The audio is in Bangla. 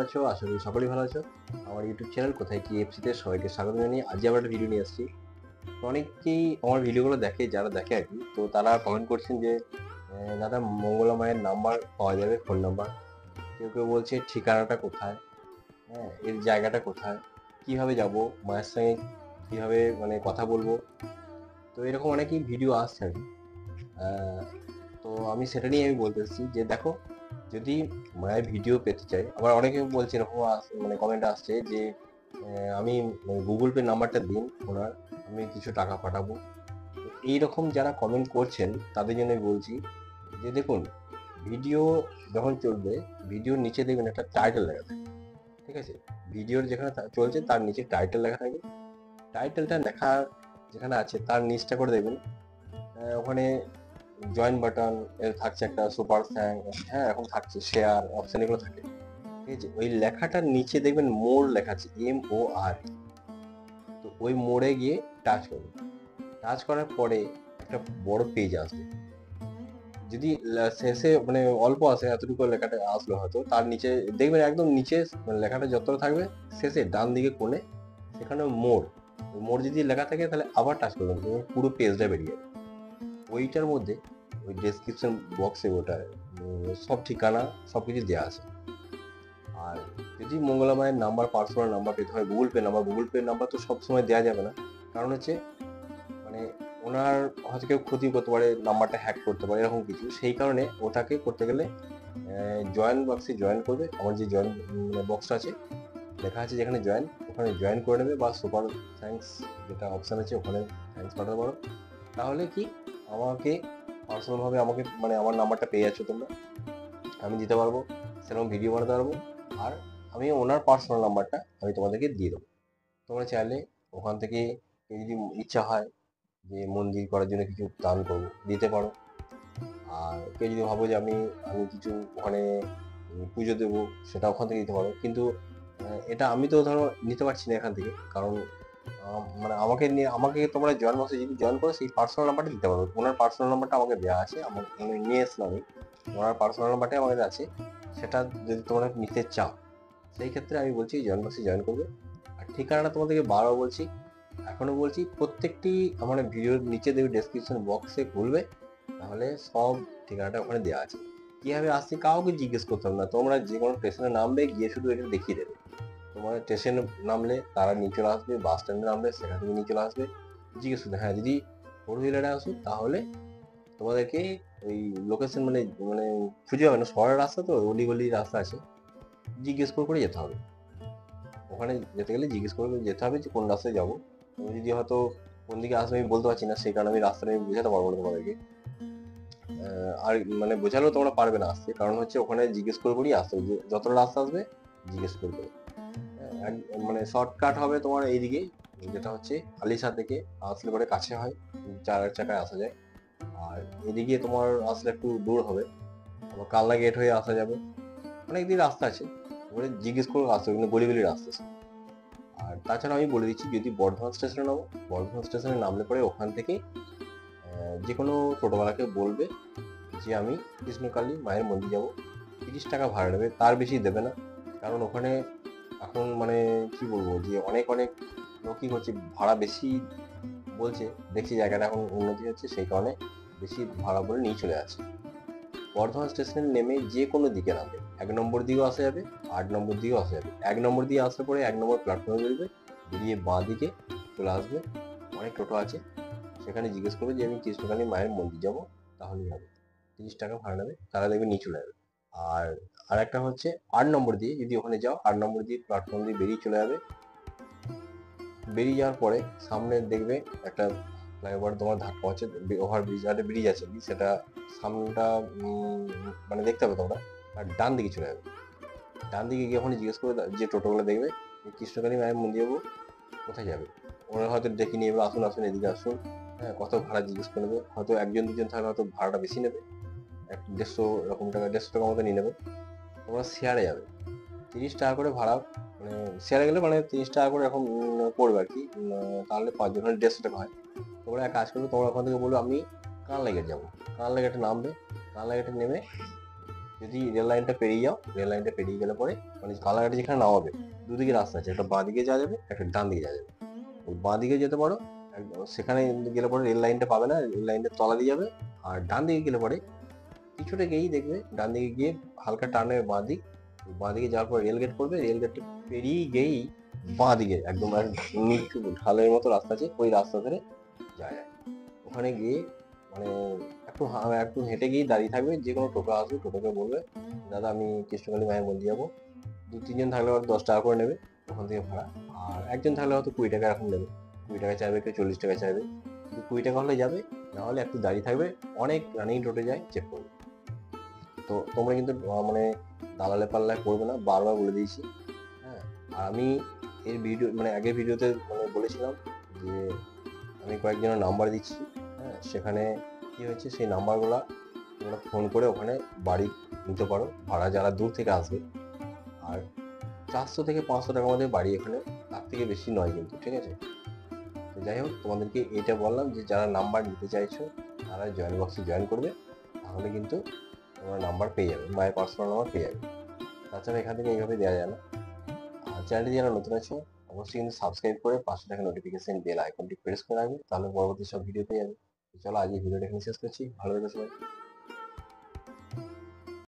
আছো? আশা করি সকলেই ভালো আছো। আমার ইউটিউব চ্যানেল কোথায় কি এফসিতে সবাইকে স্বাগত জানিয়ে আজকে আবার একটা ভিডিও নিয়ে আসছি। তো অনেকেই আমার ভিডিওগুলো দেখে, যারা দেখে আর কি, তো তারা কমেন্ট করছেন যে দাদা মঙ্গলা মায়ের নাম্বার পাওয়া যাবে, ফোন নাম্বার। কেউ কেউ বলছে ঠিকানাটা কোথায়, হ্যাঁ এর জায়গাটা কোথায়, কিভাবে যাব, মায়ের সঙ্গে কিভাবে মানে কথা বলবো। তো এরকম অনেকই ভিডিও আসছে আর কি। তো আমি সেটা নিয়ে আমি বলতে চাচ্ছি যে দেখো, যদি মায়ের ভিডিও পেতে চাই, আবার অনেকে বলছে এরকম মানে কমেন্ট আসছে যে আমি গুগল পে নাম্বারটা দিন ওনার, আমি কিছু টাকা পাঠাবো। তো এইরকম যারা কমেন্ট করছেন তাদের জন্য আমি বলছি যে দেখুন, ভিডিও যখন চলবে, ভিডিওর নিচে দেখবেন একটা টাইটেল লেখা থাকে, ঠিক আছে? ভিডিওর যেখানে চলছে তার নিচে টাইটেল লেখা থাকে। টাইটেলটা লেখা যেখানে আছে তার নিচটা করে দেখবেন ওখানে জয়েন বাটন এর থাকছে, একটা সুপার থ্যাঙ্ক, হ্যাঁ এখন থাকছে শেয়ার অপশন, এগুলো থাকে, ঠিক আছে? ওই লেখাটার নিচে দেখবেন মোর লেখা আছে, MOR। তো ওই মোড়ে গিয়ে টাচ করবেন। টাচ করার পরে একটা বড় পেজ আসবে। যদি শেষে মানে অল্প আসে, এতটুকু লেখাটা আসলো হয়তো, তার নিচে দেখবেন একদম নিচে মানে লেখাটা যতটা থাকবে শেষে ডান দিকে কোণে সেখানে মোর, মোর যদি লেখা থাকে তাহলে আবার টাচ করবেন, পুরো পেজটা বেরিয়ে যাবে। ওইটার মধ্যে ওই ডেসক্রিপশন বক্সে ওটা সব ঠিকানা সব কিছু দেওয়া আছে। আর যদি মঙ্গলা মায়ের নাম্বার, পার্সোনাল নাম্বার পেতে হয়, গুগল পে নাম্বার তো সবসময় দেওয়া যাবে না। কারণ হচ্ছে মানে ওনার হয়তো কেউ ক্ষতি করতে পারে, নাম্বারটা হ্যাক করতে পারে, এরকম কিছু। সেই কারণে ওটাকে করতে গেলে জয়েন বক্সে জয়েন করবে। আমার যে জয়েন বক্সটা আছে, লেখা আছে যেখানে জয়েন, ওখানে জয়েন করে নেবে, বা সুপার থ্যাঙ্কস যেটা অপশান আছে ওখানে থ্যাঙ্কস পাঠাতে পারো। তাহলে কি আমাকে পার্সোনালভাবে আমাকে মানে আমার নাম্বারটা পেয়ে যাচ্ছ তোমরা, আমি দিতে পারবো, সেরকম ভিডিও বানাতে পারবো। আর আমি ওনার পার্সোনাল নাম্বারটা আমি তোমাদেরকে দিয়ে দেবো। তোমরা চাইলে ওখান থেকে যদি ইচ্ছা হয় যে মন্দির করার জন্য কিছু দান করবো, দিতে পারো। আর কেউ যদি ভাবো যে আমি আমি কিছু ওখানে পুজো দেবো, সেটা ওখান থেকে দিতে পারো। কিন্তু এটা আমি তো ধরো নিতে পারছি না এখান থেকে, কারণ মানে আমাকে নিয়ে আমাকে তোমরা জয়েন বক্সে যদি জয়েন করো সেই পার্সোনাল নাম্বারটা দিতে পারো। ওনার পার্সোনাল নাম্বারটা আমাকে দেওয়া আছে, আমার আমি নিয়ে এসলাম আমি, ওনার পার্সোনাল নাম্বারটাই আমাদের আছে। সেটা যদি তোমরা নিতে চাও, সেই ক্ষেত্রে আমি বলছি জয়েন বক্সে জয়েন করবে। আর ঠিকানাটা তোমাদেরকে বারবার বলছি, এখনো বলছি, প্রত্যেকটি আমার ভিডিওর নিচে দেখবে ডেসক্রিপশন বক্সে খুলবে, তাহলে সব ঠিকানাটা ওখানে দেওয়া আছে। কিভাবে আসছে কাউকে জিজ্ঞেস করতে হবে না, তোমরা যে কোনো স্টেশনে নামবে, গিয়ে শুধু এটা দেখিয়ে দেবে। তোমার স্টেশনে নামলে তারা নিয়ে চলে আসবে, বাস স্ট্যান্ডে নামলে সেখান থেকে নিয়ে চলে আসবে, জিজ্ঞেস করতে। হ্যাঁ যদি ফোর হুইলারে আসো তাহলে তোমাদেরকে ওই লোকেশন মানে মানে খুঁজে পাবে না, শহরের রাস্তা তো, অলি রাস্তা আছে, জিজ্ঞেস করে করে যেতে হবে। ওখানে যেতে গেলে জিজ্ঞেস করে যেতে হবে যে কোন রাস্তায় যাবো। তুমি যদি হয়তো কোন দিকে আসবে আমি বলতে পারছি না, সেই কারণে আমি রাস্তাটা আমি বোঝাতে পারবো না তোমাদেরকে। আর মানে বোঝালেও তোমরা পারবে না আসতে, কারণ হচ্ছে ওখানে জিজ্ঞেস করে করেই আসতে হবে, যে যতটা রাস্তা আসবে জিজ্ঞেস করবে। মানে শর্টকাট হবে তোমার এইদিকে, যেটা হচ্ছে আলিশা থেকে আসলে পরে কাছে হয়, 4 চাকায় আসা যায়। আর এদিকে তোমার আসলে একটু দূর হবে, আবার কালনা গেট হয়ে আসা যাবে, অনেক দিন রাস্তা আছে, ওখানে জিজ্ঞেস করে আসতে হবে, কিন্তু গলি রাস্তা আছে। আর তাছাড়া আমি বলে দিচ্ছি, যদি বর্ধমান স্টেশনে নামো, বর্ধমান স্টেশনে নামলে পরে ওখান থেকে যে কোনো টোটোওয়ালাকে বলবে যে আমি কৃষ্ণকালী মায়ের মন্দির যাবো, 30 টাকা ভাড়া নেবে, তার বেশি দেবে না। কারণ ওখানে এখন মানে কি বলবো, যে অনেক অনেক লোক কি করছে, ভাড়া বেশি বলছে, দেখছি জায়গাটা এখন উন্নতি হচ্ছে, সেই কারণে বেশি ভাড়া বলে নিয়ে চলে আসছে। বর্ধমান স্টেশনে নেমে যে কোনো দিকে নামবে, 1 নম্বর দিকেও আসা যাবে, 8 নম্বর দিকেও আসা যাবে। 1 নম্বর দিয়ে আসলে পরে 1 নম্বর প্ল্যাটফর্মে বেরোবে, বেরিয়ে বাঁ দিকে চলে আসবে, অনেক টোটো আছে, সেখানে জিজ্ঞেস করবে যে আমি কৃষ্ণকালী মায়ের মন্দির যাবো, তাহলেই হবে। 30 টাকা ভাড়া নেবে, তারা দেখবে নিয়ে চলে যাবে। আর আরেকটা হচ্ছে 8 নম্বর দিয়ে যদি ওখানে যাও, 8 নম্বর দিয়ে প্ল্যাটফর্ম দিয়ে বেরিয়ে চলে যাবে। বেরিয়ে যাওয়ার পরে সামনে দেখবে একটা ফ্লাইওভার তোমার ধাক্কা আছে, ওভার ব্রিজ, একটা ব্রিজ আছে, সেটা সামনেটা মানে দেখতে হবে তোমরা। আর ডান দিকে চলে যাবে, ডান দিকে গিয়ে ওখানে জিজ্ঞেস করে যে টোটোগুলো দেখবে যে কৃষ্ণকালী মায়ের মন্দির যাবো, কোথায় যাবে। ওরা হয়তো ডেকে নিয়ে যাবে, আসুন আসুন এদিকে আসুন, হ্যাঁ কত ভাড়া জিজ্ঞেস করে নেবে, হয়তো 1 জন 2 জন থাকলে হয়তো ভাড়াটা বেশি নেবে, 150 এরকম টাকা, 150 টাকা মতো নিয়ে নেবে। তোমরা শেয়ারে যাবে, 30 টাকা করে ভাড়া, মানে শেয়ারে গেলে মানে 30 টাকা করে এরকম পড়বে আর কি। তাহলে 5 জন হলে 150 টাকা হয়। তোমরা এক কাজ করবে, তোমরা ওখান থেকে বলবে আমি কানলা গেট যাবো, কানলা গেটে নামবে, কানলা গেটে নেমে যদি রেল লাইনটা পেরিয়ে যাও, রেল লাইনটা পেরিয়ে গেলে পরে মানে কালাঘাটে যেখানে নামাবে দুদিকে রাস্তা আছে, একটা বাঁ দিকে যাওয়া যাবে, একটা ডান দিকে যাওয়া যাবে। ওই বাঁ দিকে যেতে পারো, একদম সেখানে গেলে পরে রেল লাইনটা পাবে না, রেল লাইনটা তলা দিয়ে যাবে। আর ডান দিকে গেলে পরে কিছুটা গিয়েই দেখবে, ডান দিকে গিয়ে হালকা টানে বাঁ দিক, বাঁ দিকে যাওয়ার পর রেল গেট পড়বে, রেল গেটটা পেরিয়ে গিয়েই বাঁ দিকে একদম নিচু ঢালের মতো রাস্তা আছে, ওই রাস্তা ধরে যাওয়া যায়। ওখানে গিয়ে মানে একটু হেঁটে গিয়ে দাঁড়িয়ে থাকবে, যে কোনো টোটো আসবে, টোটোকে বলবে দাদা আমি কৃষ্ণকালী মায়ের মন্দির যাবো। 2-3 জন থাকলে হয়তো 10 টাকা করে নেবে ওখান থেকে ভাড়া, আর একজন থাকলে হয়তো 20 টাকা এরকম নেবে। 20 টাকা চাইবে, কেউ 40 টাকা চাইবে, কিন্তু 20 টাকা হলে যাবে, না হলে একটু দাঁড়িয়ে থাকবে। অনেক রানিং টোটো যায়, চেক করবে। তো তোমরা কিন্তু মানে দালালে পাল্লায় করবে না, বারবার বলে দিয়েছি। হ্যাঁ, আর আমি এর ভিডিও মানে আগের ভিডিওতে মানে বলেছিলাম যে আমি কয়েকজনের নাম্বার দিচ্ছি। হ্যাঁ, সেখানে কি হয়েছে, সেই নাম্বারগুলা তোমরা ফোন করে ওখানে বাড়ি নিতে পারো, ভাড়া যারা দূর থেকে আসবে। আর 400 থেকে 500 টাকার মধ্যে বাড়ি এখানে, তার থেকে বেশি নয় কিন্তু, ঠিক আছে? তো যাই হোক, তোমাদেরকে এটা বললাম যে যারা নাম্বার নিতে চাইছো তারা জয়েন বক্সে জয়েন করবে, তাহলে কিন্তু তোমরা নাম্বার পেয়ে যাবে, মায়ের পার্সোনাল নাম্বার পেয়ে যাবে। তাছাড়া এখান থেকে এইভাবে দেওয়া যায় না। আর চ্যানেলটি যারা নতুন আছো অবশ্যই কিন্তু সাবস্ক্রাইব করে পাশে থাকা নোটিফিকেশন বেল আইকনটি প্রেস করে রাখবে, তাহলে পরবর্তী সব ভিডিও পেয়ে যাবে। তো চলো আজ এই ভিডিওটা এখানে শেষ করছি, ভালো থেকো সবাই।